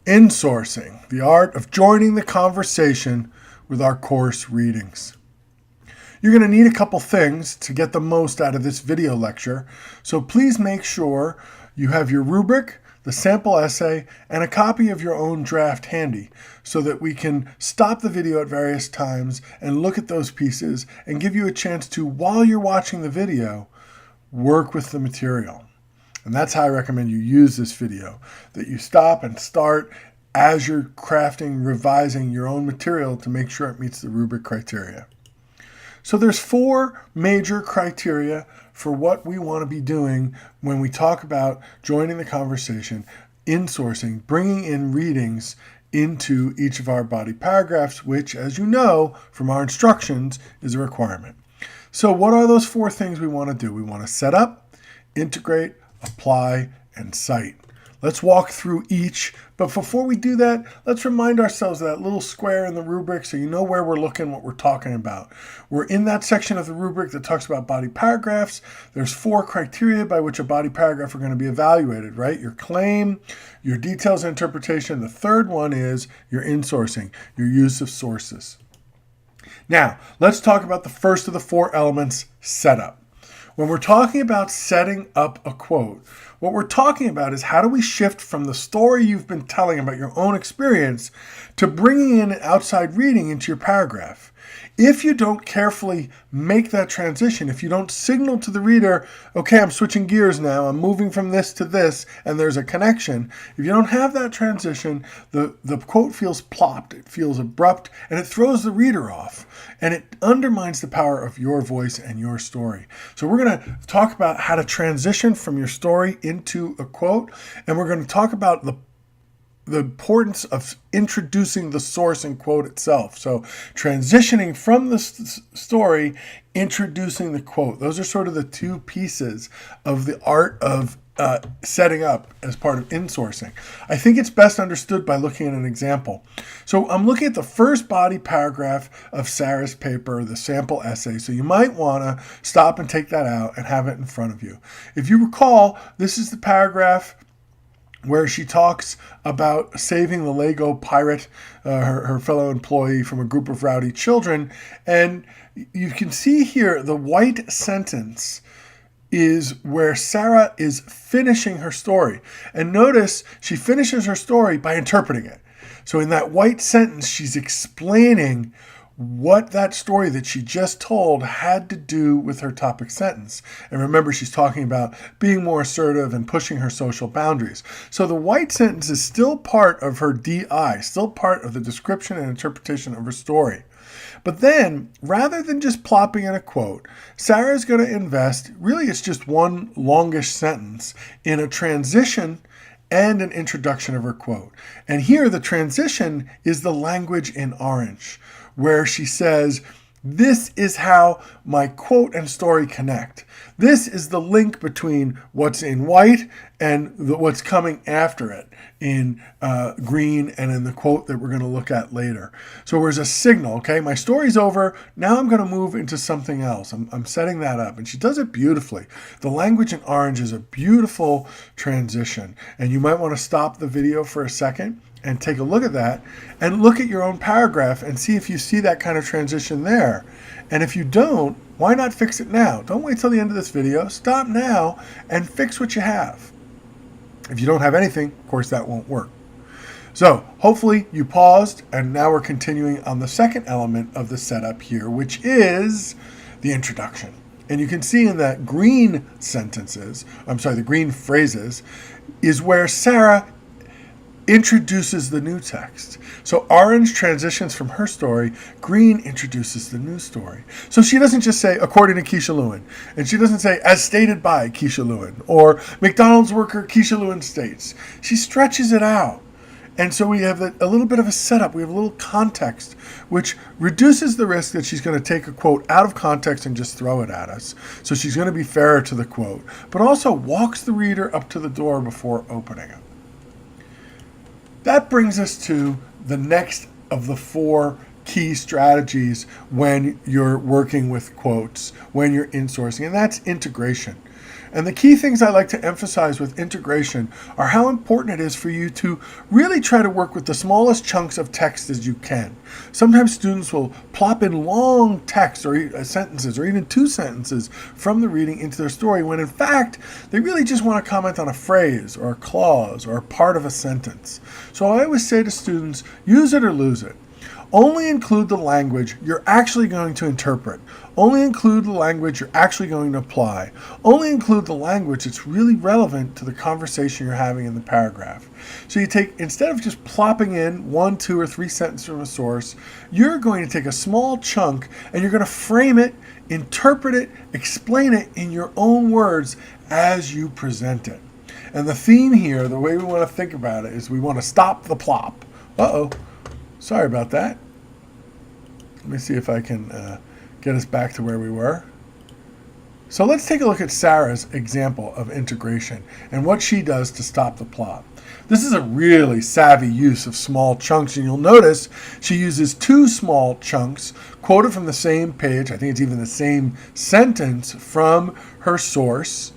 Insourcing, the art of joining the conversation with our course readings. You're going to need a couple things to get the most out of this video lecture, so please make sure you have your rubric, the sample essay, and a copy of your own draft handy so that we can stop the video at various times and look at those pieces and give you a chance to, while you're watching the video, work with the material. And that's how I recommend you use this video, that you stop and start as you're crafting, revising your own material to make sure it meets the rubric criteria. So there's 4 major criteria for what we want to be doing when we talk about joining the conversation, insourcing, bringing in readings into each of our body paragraphs, which, as you know from our instructions, is a requirement. So what are those 4 things we want to do? We want to set up, integrate, apply, and cite. Let's walk through each, but before we do that, let's remind ourselves of that little square in the rubric so you know where we're looking, what we're talking about. We're in that section of the rubric that talks about body paragraphs. There's 4 criteria by which a body paragraph are going to be evaluated, right? Your claim, your details and interpretation. The third one is your insourcing, your use of sources. Now, let's talk about the first of the 4 elements, setup. When we're talking about setting up a quote, what we're talking about is how do we shift from the story you've been telling about your own experience to bringing in an outside reading into your paragraph. If you don't carefully make that transition, if you don't signal to the reader, okay, I'm switching gears now, I'm moving from this to this, and there's a connection, if you don't have that transition, the quote feels plopped, it feels abrupt, and it throws the reader off, and it undermines the power of your voice and your story. So we're going to talk about how to transition from your story into a quote, and we're going to talk about the importance of introducing the source and quote itself. So transitioning from the story, introducing the quote. Those are sort of the 2 pieces of the art of setting up as part of insourcing. I think it's best understood by looking at an example. So I'm looking at the first body paragraph of Sarah's paper, the sample essay. So you might want to stop and take that out and have it in front of you. If you recall, this is the paragraph where she talks about saving the Lego pirate, her fellow employee, from a group of rowdy children. And you can see here the white sentence is where Sarah is finishing her story. And notice she finishes her story by interpreting it. So in that white sentence, she's explaining what that story that she just told had to do with her topic sentence. And remember, she's talking about being more assertive and pushing her social boundaries. So the white sentence is still part of her DI, still part of the description and interpretation of her story. But then, rather than just plopping in a quote, Sarah's going to invest, really it's just one longish sentence, in a transition and an introduction of her quote. And here the transition is the language in orange, where she says, this is how my quote and story connect. This is the link between what's in white and what's coming after it in green and in the quote that we're going to look at later. So there's a signal, okay, my story's over, now I'm going to move into something else. I'm setting that up, and she does it beautifully. The language in orange is a beautiful transition, and you might want to stop the video for a second and take a look at that and look at your own paragraph and see if you see that kind of transition there. And if you don't, why not fix it now? Don't wait till the end of this video. Stop now and fix what you have. If you don't have anything, of course, that won't work. So hopefully you paused, and now we're continuing on the second element of the setup here, which is the introduction. And you can see in that green the green phrases is where Sarah introduces the new text. So orange transitions from her story, green introduces the new story. So she doesn't just say, according to Keisha Lewin, and she doesn't say, as stated by Keisha Lewin, or McDonald's worker Keisha Lewin states. She stretches it out. And so we have a little bit of a setup. We have a little context, which reduces the risk that she's going to take a quote out of context and just throw it at us. So she's going to be fairer to the quote, but also walks the reader up to the door before opening it. That brings us to the next of the 4 key strategies when you're working with quotes, when you're insourcing, and that's integration. And the key things I like to emphasize with integration are how important it is for you to really try to work with the smallest chunks of text as you can. Sometimes students will plop in long text or sentences or even 2 sentences from the reading into their story when in fact they really just want to comment on a phrase or a clause or a part of a sentence. So I always say to students, use it or lose it. Only include the language you're actually going to interpret. Only include the language you're actually going to apply. Only include the language that's really relevant to the conversation you're having in the paragraph. So you take, instead of just plopping in 1, 2, or 3 sentences from a source, you're going to take a small chunk and you're going to frame it, interpret it, explain it in your own words as you present it. And the theme here, the way we want to think about it, is we want to stop the plop. Uh-oh. Sorry about that. Let me see if I can get us back to where we were. So let's take a look at Sarah's example of integration and what she does to stop the plop. This is a really savvy use of small chunks, and you'll notice she uses 2 small chunks quoted from the same page. I think it's even the same sentence from her source,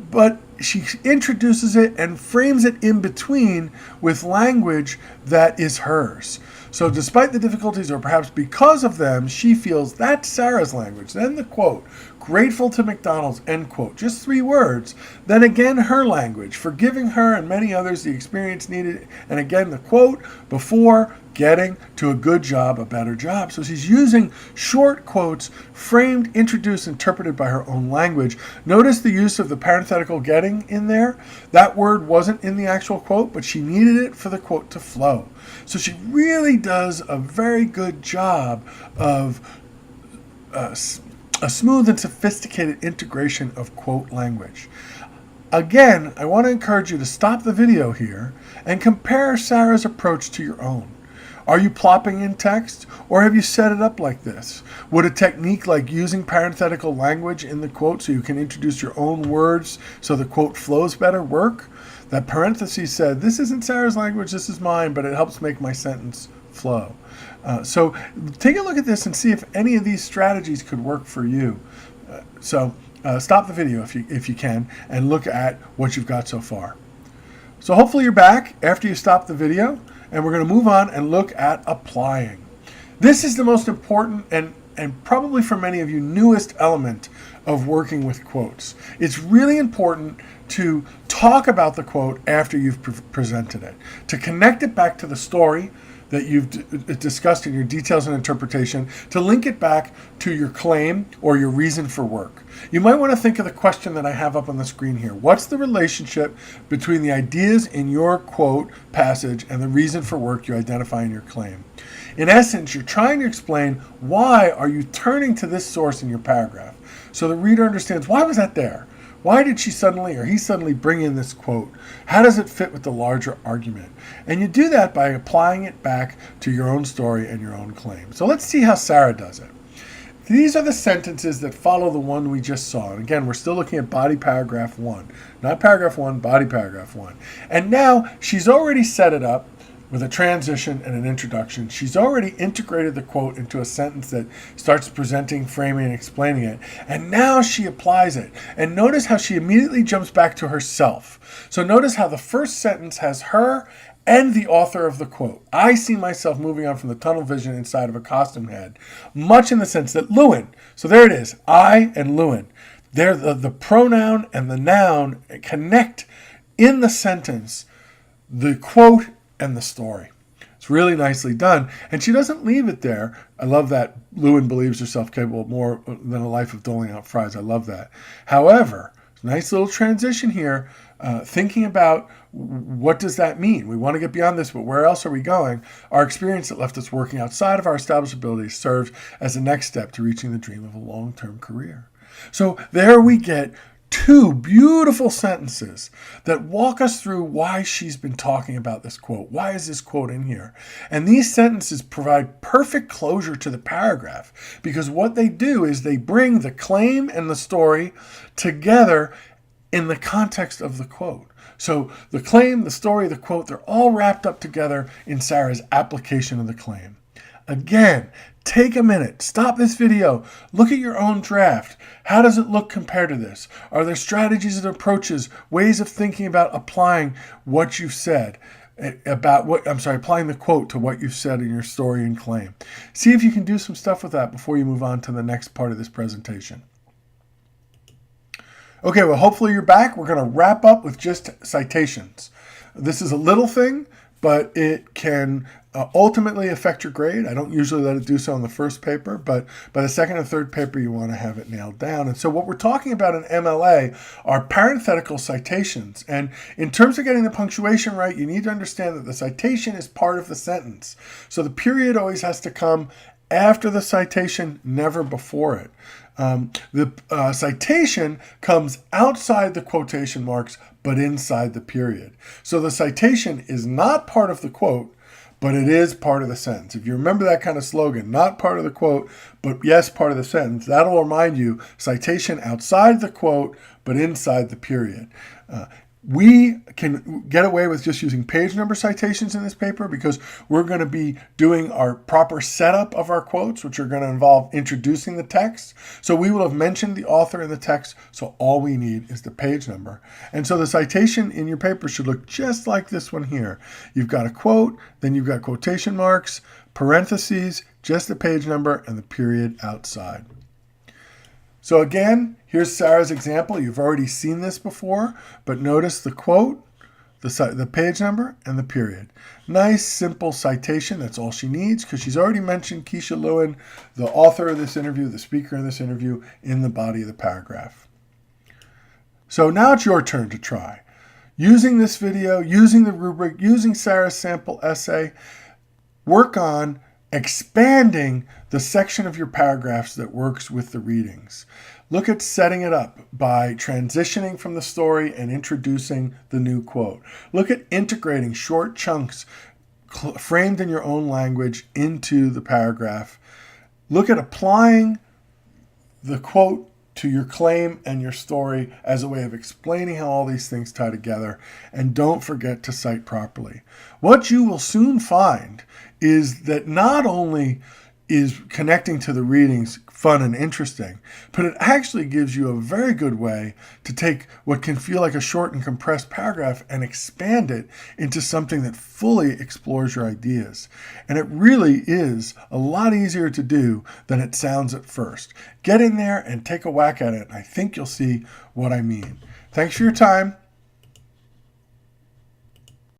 but she introduces it and frames it in between with language that is hers. So despite the difficulties, or perhaps because of them, she feels that's Sarah's language. Then the quote, grateful to McDonald's, end quote, just 3 words. Then again, her language, forgiving her and many others the experience needed. And again, the quote, before getting to a good job, a better job. So she's using short quotes, framed, introduced, interpreted by her own language. Notice the use of the parenthetical getting in there. That word wasn't in the actual quote, but she needed it for the quote to flow. So she really does a very good job of a smooth and sophisticated integration of quote language. Again, I want to encourage you to stop the video here and compare Sarah's approach to your own. Are you plopping in text, or have you set it up like this? Would a technique like using parenthetical language in the quote so you can introduce your own words so the quote flows better work? That parenthesis said, this isn't Sarah's language, this is mine, but it helps make my sentence flow. So take a look at this and see if any of these strategies could work for you. Stop the video if you can and look at what you've got so far. So hopefully you're back after you stop the video, and we're going to move on and look at applying. This is the most important and probably for many of you newest element of working with quotes. It's really important to talk about the quote after you've presented it, to connect it back to the story that you've discussed in your details and interpretation, to link it back to your claim or your reason for work. You might want to think of the question that I have up on the screen here. What's the relationship between the ideas in your quote passage and the reason for work you identify in your claim? In essence, you're trying to explain why are you turning to this source in your paragraph so the reader understands why was that there? Why did she suddenly or he suddenly bring in this quote? How does it fit with the larger argument? And you do that by applying it back to your own story and your own claim. So let's see how Sarah does it. These are the sentences that follow the one we just saw. And again, we're still looking at body paragraph 1. Not paragraph 1, body paragraph 1. And now she's already set it up with a transition and an introduction. She's already integrated the quote into a sentence that starts presenting, framing, and explaining it. And now she applies it. And notice how she immediately jumps back to herself. So notice how the first sentence has her and the author of the quote. I see myself moving on from the tunnel vision inside of a costume head, much in the sense that Lewin, so there it is, I and Lewin, they're the pronoun and the noun connect in the sentence, the quote and the story. It's really nicely done. And she doesn't leave it there. I love that Lewin believes herself capable of more than a life of doling out fries. I love that. However, nice little transition here, thinking about what does that mean? We want to get beyond this, but where else are we going? Our experience that left us working outside of our established abilities serves as the next step to reaching the dream of a long-term career. So there we get 2 beautiful sentences that walk us through why she's been talking about this quote. Why is this quote in here? And these sentences provide perfect closure to the paragraph because what they do is they bring the claim and the story together in the context of the quote. So the claim, the story, the quote, they're all wrapped up together in Sarah's application of the claim. Again, Take a minute, stop this video, look at your own draft. How does it look compared to this? Are there strategies and approaches, ways of thinking about applying what you've said? Applying the quote to what you've said in your story and claim. See if you can do some stuff with that before you move on to the next part of this presentation. Okay, well, hopefully you're back. We're going to wrap up with just citations. This is a little thing, but it can ultimately affect your grade. I don't usually let it do so on the first paper, but by the second and third paper, you want to have it nailed down. And so what we're talking about in MLA are parenthetical citations. And in terms of getting the punctuation right, you need to understand that the citation is part of the sentence. So the period always has to come after the citation, never before it. The citation comes outside the quotation marks, but inside the period. So the citation is not part of the quote, but it is part of the sentence. If you remember that kind of slogan, not part of the quote, but yes, part of the sentence, that'll remind you, citation outside the quote, but inside the period. We can get away with just using page number citations in this paper because we're going to be doing our proper setup of our quotes, which are going to involve introducing the text. So we will have mentioned the author in the text, so all we need is the page number. And so the citation in your paper should look just like this one here. You've got a quote, then you've got quotation marks, parentheses, just the page number, and the period outside. So again, here's Sarah's example. You've already seen this before, but notice the quote, the page number, and the period. Nice, simple citation. That's all she needs because she's already mentioned Keisha Lewin, the author of this interview, the speaker in this interview, in the body of the paragraph. So now it's your turn to try. Using this video, using the rubric, using Sarah's sample essay, work on expanding the section of your paragraphs that works with the readings. Look at setting it up by transitioning from the story and introducing the new quote. Look at integrating short chunks framed in your own language into the paragraph. Look at applying the quote to your claim and your story as a way of explaining how all these things tie together. And don't forget to cite properly. What you will soon find is that not only is connecting to the readings fun and interesting, but it actually gives you a very good way to take what can feel like a short and compressed paragraph and expand it into something that fully explores your ideas. And it really is a lot easier to do than it sounds at first. Get in there and take a whack at it, and I think you'll see what I mean. Thanks for your time.